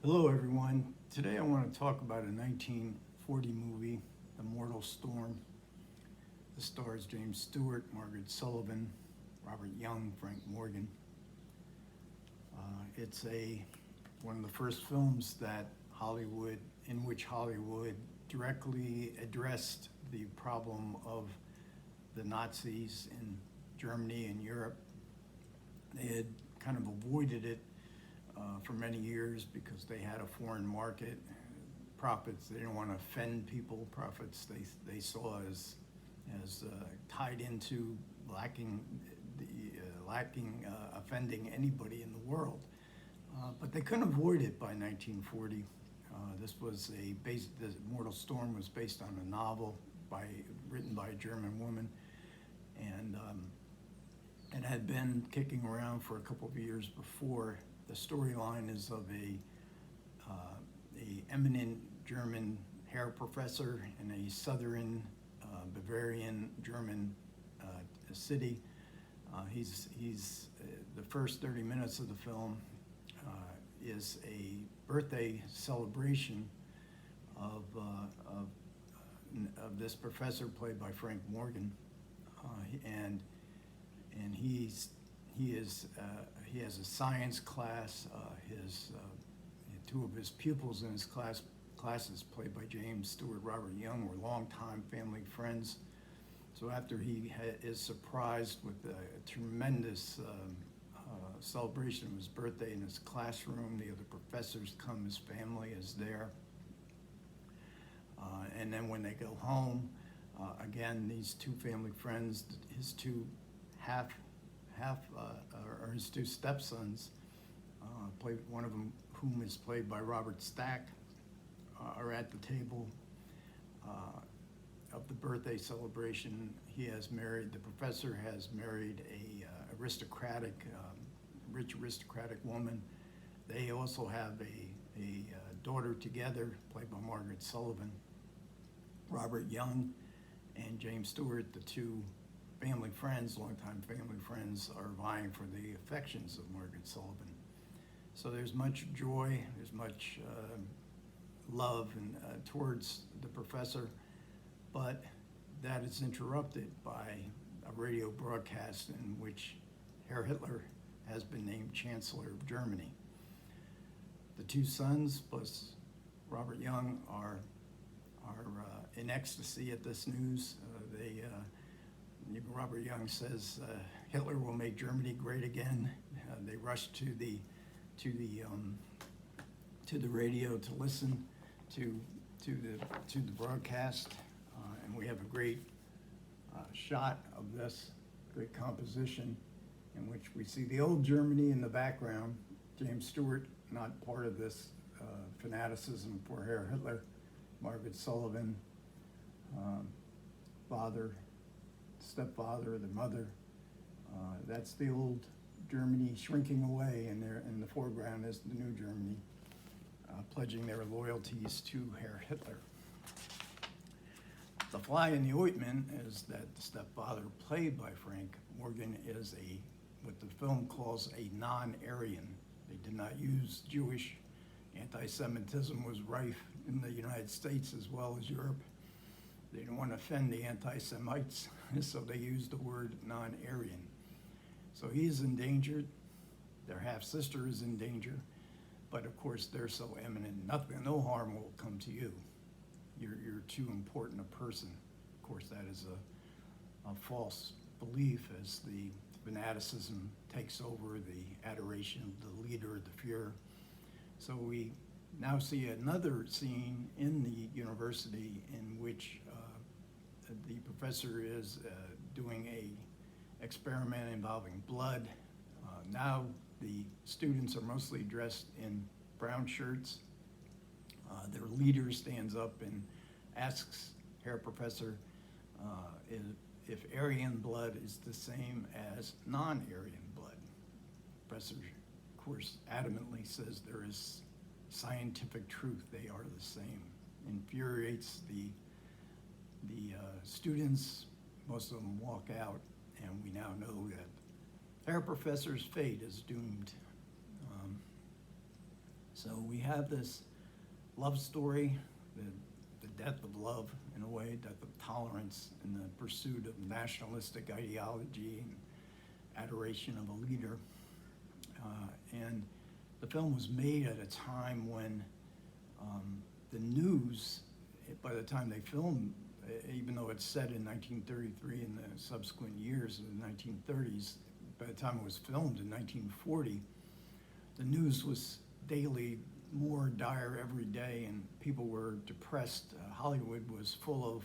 Hello, everyone. Today I want to talk about a 1940 movie, The Mortal Storm. This stars James Stewart, Margaret Sullivan, Robert Young, Frank Morgan. It's one of the first films that in which Hollywood directly addressed the problem of the Nazis in Germany and Europe. They had kind of avoided it for many years because they had a foreign market. Profits, they didn't want to offend people. Profits they saw as tied into lacking offending anybody in the world. But they couldn't avoid it by 1940. The Mortal Storm was based on a novel written by a German woman, and it had been kicking around for a couple of years before. The storyline is of a eminent German hair professor in a southern Bavarian German city. He's the first 30 minutes of the film is a birthday celebration of this professor played by Frank Morgan, and he has a science class. Two of his pupils in his classes, played by James Stewart, Robert Young, were longtime family friends. So after he is surprised with a tremendous celebration of his birthday in his classroom, the other professors come, his family is there. And then when they go home, again, these two family friends, his two his two stepsons, one of them whom is played by Robert Stack, are at the table of the birthday celebration. The professor has married a rich aristocratic woman. They also have a daughter together, played by Margaret Sullivan. Robert Young and James Stewart, the two longtime family friends, are vying for the affections of Margaret Sullivan. So there's much joy, there's much love towards the professor, but that is interrupted by a radio broadcast in which Herr Hitler has been named Chancellor of Germany. The two sons plus Robert Young are in ecstasy at this news. Robert Young says Hitler will make Germany great again. They rush to the radio to listen to the broadcast, and we have a great shot of this great composition in which we see the old Germany in the background. James Stewart, not part of this fanaticism for Herr Hitler. Margaret Sullivan, stepfather, the mother. That's the old Germany shrinking away, and there in the foreground is the new Germany, pledging their loyalties to Herr Hitler. The fly in the ointment is that the stepfather, played by Frank Morgan, is what the film calls a non-Aryan. They did not use Jewish. Anti-Semitism was rife in the United States as well as Europe. They didn't want to offend the anti-Semites, so they used the word non-Aryan. So he is endangered. Their half-sister is in danger, but of course they're so eminent, no harm will come to you. You're too important a person. Of course, that is a false belief as the fanaticism takes over the adoration of the leader, the Fuhrer. So we now see another scene in the university in which the professor is doing a experiment involving blood. Now the students are mostly dressed in brown shirts. Their leader stands up and asks Herr Professor if Aryan blood is the same as non-Aryan blood. Professor, of course, adamantly says there is scientific truth, they are the same. Infuriates the students. Most of them walk out, and we now know that Herr Professor's fate is doomed. So we have this love story, the death of love in a way, death of tolerance in the pursuit of nationalistic ideology and adoration of a leader. And the film was made at a time when the news, by the time they filmed, even though it's set in 1933 and the subsequent years of the 1930s, by the time it was filmed in 1940, the news was daily more dire every day, and people were depressed. Hollywood was full of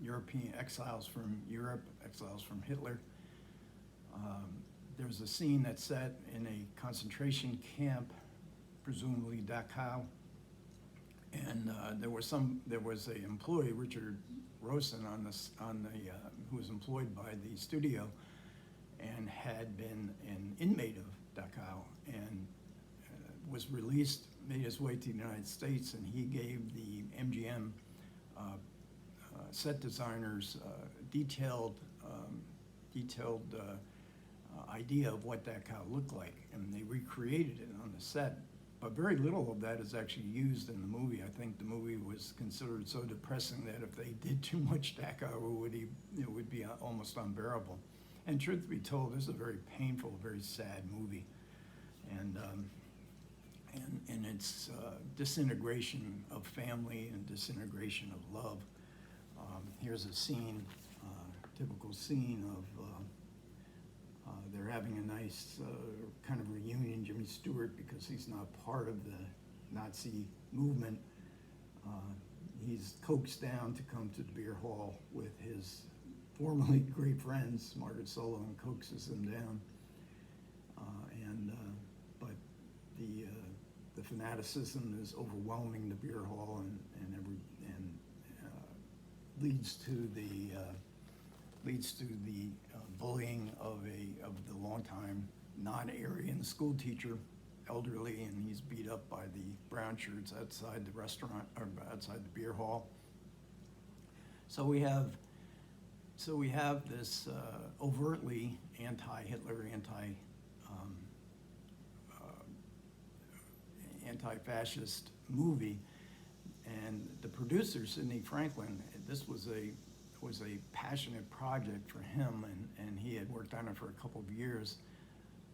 European exiles from Europe, exiles from Hitler. There's a scene that's set in a concentration camp, presumably Dachau, and there was an employee, Richard Rosen, who was employed by the studio, and had been an inmate of Dachau, and was released, made his way to the United States, and he gave the MGM set designers detailed idea of what Dachau looked like, and they recreated it on the set. But very little of that is actually used in the movie. I think the movie was considered so depressing that if they did too much Dachau, it would be almost unbearable. And truth be told, this is a very painful, very sad movie. And its disintegration of family and disintegration of love. Here's a scene, typical scene of they're having a nice kind of reunion, Jimmy Stewart, because he's not part of the Nazi movement. He's coaxed down to come to the beer hall with his formerly great friends. Margaret Sullivan coaxes him down. But the fanaticism is overwhelming the beer hall and leads to the bullying of the longtime non-Aryan school teacher, elderly, and he's beat up by the brown shirts outside the restaurant or outside the beer hall. So we have this overtly anti-Hitler, anti-fascist movie, and the producer, Sidney Franklin, this was a passionate project for him, and he had worked on it for a couple of years.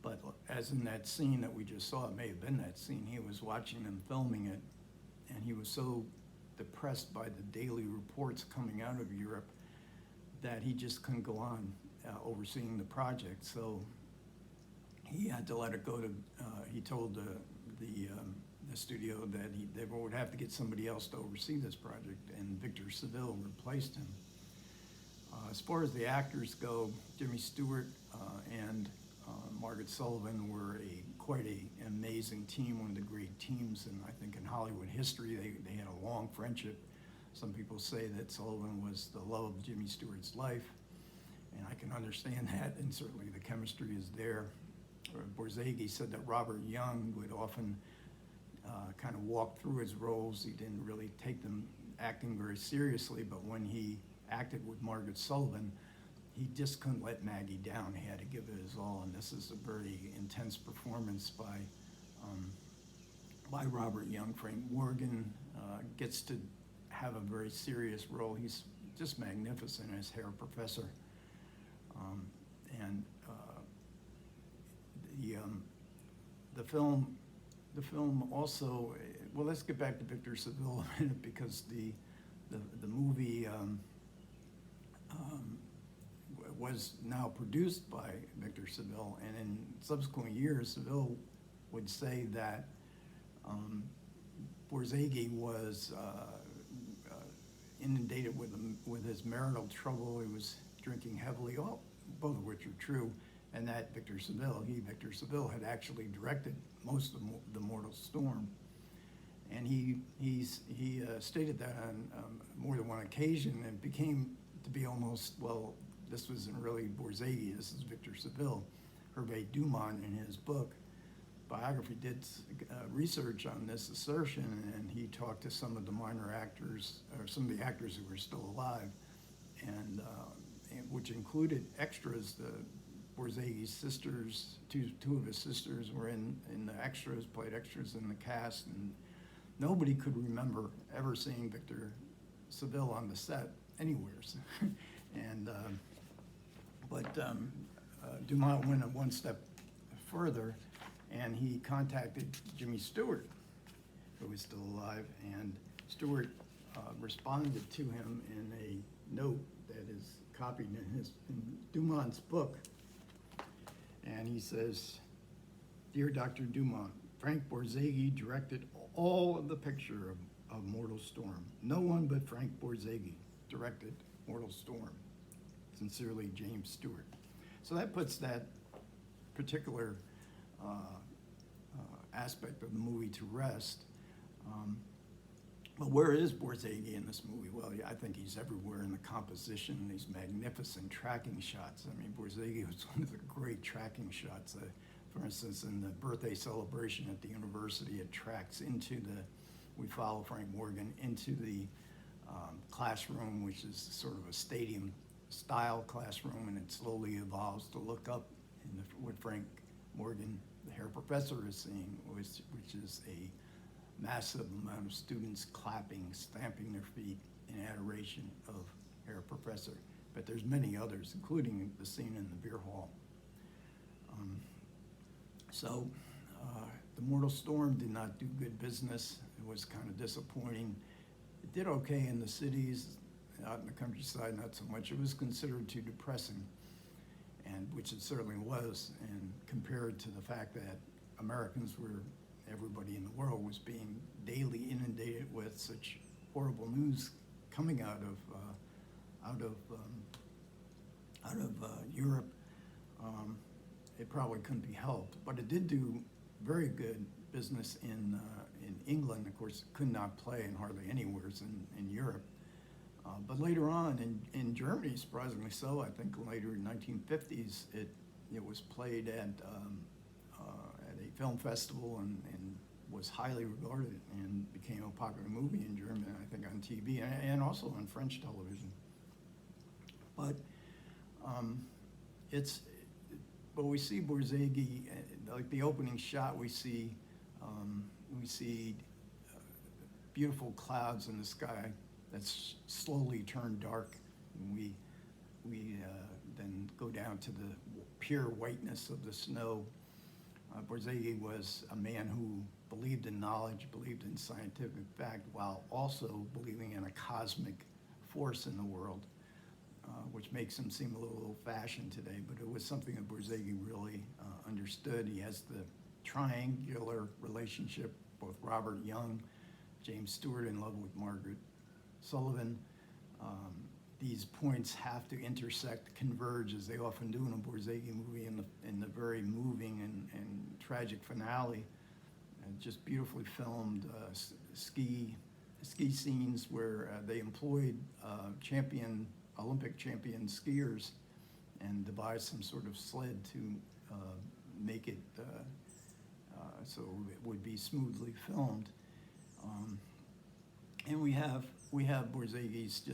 But as in that scene that we just saw, it may have been that scene, he was watching them filming it, and he was so depressed by the daily reports coming out of Europe that he just couldn't go on overseeing the project. So he had to let it go to, he told the studio that they would have to get somebody else to oversee this project, and Victor Seville replaced him. As far as the actors go, Jimmy Stewart and Margaret Sullivan were quite an amazing team, one of the great teams, and I think in Hollywood history. They had a long friendship. Some people say that Sullivan was the love of Jimmy Stewart's life, and I can understand that, and certainly the chemistry is there. Borzage said that Robert Young would often kind of walk through his roles. He didn't really take them acting very seriously, but when he acted with Margaret Sullivan, he just couldn't let Maggie down. He had to give it his all, and this is a very intense performance by Robert Young. Frank Morgan gets to have a very serious role. He's just magnificent as Herr Professor. The film also, well, let's get back to Victor Seville a minute, because the movie was now produced by Victor Seville, and in subsequent years, Seville would say that Borzage was inundated with his marital trouble. He was drinking heavily, both of which are true, and that Victor Seville had actually directed most of The Mortal Storm. And he stated that on more than one occasion, and became to be almost, well, this wasn't really Borzage, this is Victor Seville. Hervé Dumont, in his book biography, did research on this assertion, and he talked to some of the minor actors, or some of the actors who were still alive, and which included extras. Borzage's sisters, two of his sisters were in the extras, played extras in the cast, and nobody could remember ever seeing Victor Seville on the set anywhere. And but Dumont went one step further, and he contacted Jimmy Stewart, who was still alive, and Stewart responded to him in a note that is copied in Dumont's book. And he says, "Dear Dr. Dumont, Frank Borzage directed all of the picture of Mortal Storm. No one but Frank Borzage directed Mortal Storm. Sincerely, James Stewart." So that puts that particular aspect of the movie to rest. But where is Borzage in this movie? Well, yeah, I think he's everywhere in the composition, these magnificent tracking shots. I mean, Borzage was one of the great tracking shots. For instance, in the birthday celebration at the university, it tracks into we follow Frank Morgan into the classroom, which is sort of a stadium-style classroom, and it slowly evolves to look up what Frank Morgan, the hair professor, is seeing, which is a massive amount of students clapping, stamping their feet in adoration of Herr Professor. But there's many others, including the scene in the beer hall. The Mortal Storm did not do good business. It was kind of disappointing. It did okay in the cities, out in the countryside, not so much. It was considered too depressing, and which it certainly was, and compared to the fact that everybody in the world was being daily inundated with such horrible news coming out of Europe. It probably couldn't be helped, but it did do very good business in England. Of course, it could not play in hardly anywhere in Europe. But later on in Germany, surprisingly so, I think later in 1950s, it was played at a film festival and was highly regarded and became a popular movie in Germany, I think on TV and also on French television. But but we see Borzage, like the opening shot, we see beautiful clouds in the sky that's slowly turned dark, and we then go down to the pure whiteness of the snow. Borzage was a man who believed in knowledge, believed in scientific fact, while also believing in a cosmic force in the world, which makes him seem a little old-fashioned today, but it was something that Borzage really understood. He has the triangular relationship, both Robert Young, James Stewart in love with Margaret Sullivan. These points have to intersect, converge, as they often do in a Borzage movie, in the very moving and tragic finale. Just beautifully filmed ski scenes where they employed Olympic champion skiers and devised some sort of sled to make it so it would be smoothly filmed. And we have Borzage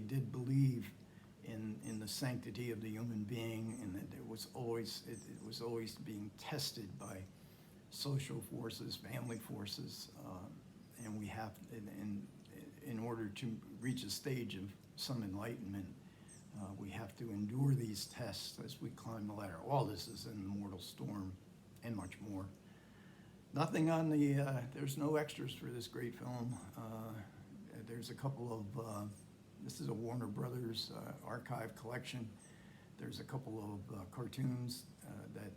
did believe in the sanctity of the human being, and that it was always being tested by social forces, family forces, and we have in order to reach a stage of some enlightenment, we have to endure these tests as we climb the ladder. All this is in the Mortal Storm, and much more. Nothing on there's no extras for this great film. There's a couple of, this is a Warner Brothers archive collection. There's a couple of cartoons that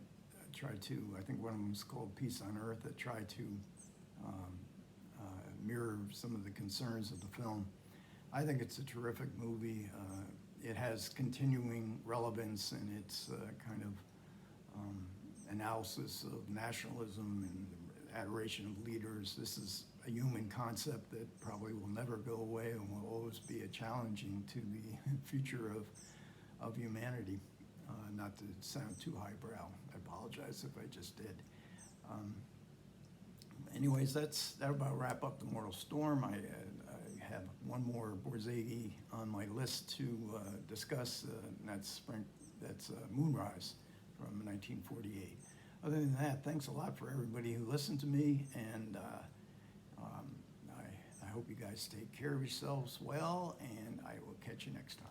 try to, I think one of them is called Peace on Earth, that try to mirror some of the concerns of the film. I think it's a terrific movie. It has continuing relevance in its kind of analysis of nationalism and adoration of leaders. This is a human concept that probably will never go away and will always be a challenging to the future of humanity. Not to sound too highbrow, I apologize if I just did. Anyways, that'll about wrap up the Mortal Storm. I have one more Borzage on my list to discuss, and that's Moonrise. from 1948. Other than that, thanks a lot for everybody who listened to me, and I hope you guys take care of yourselves well, and I will catch you next time.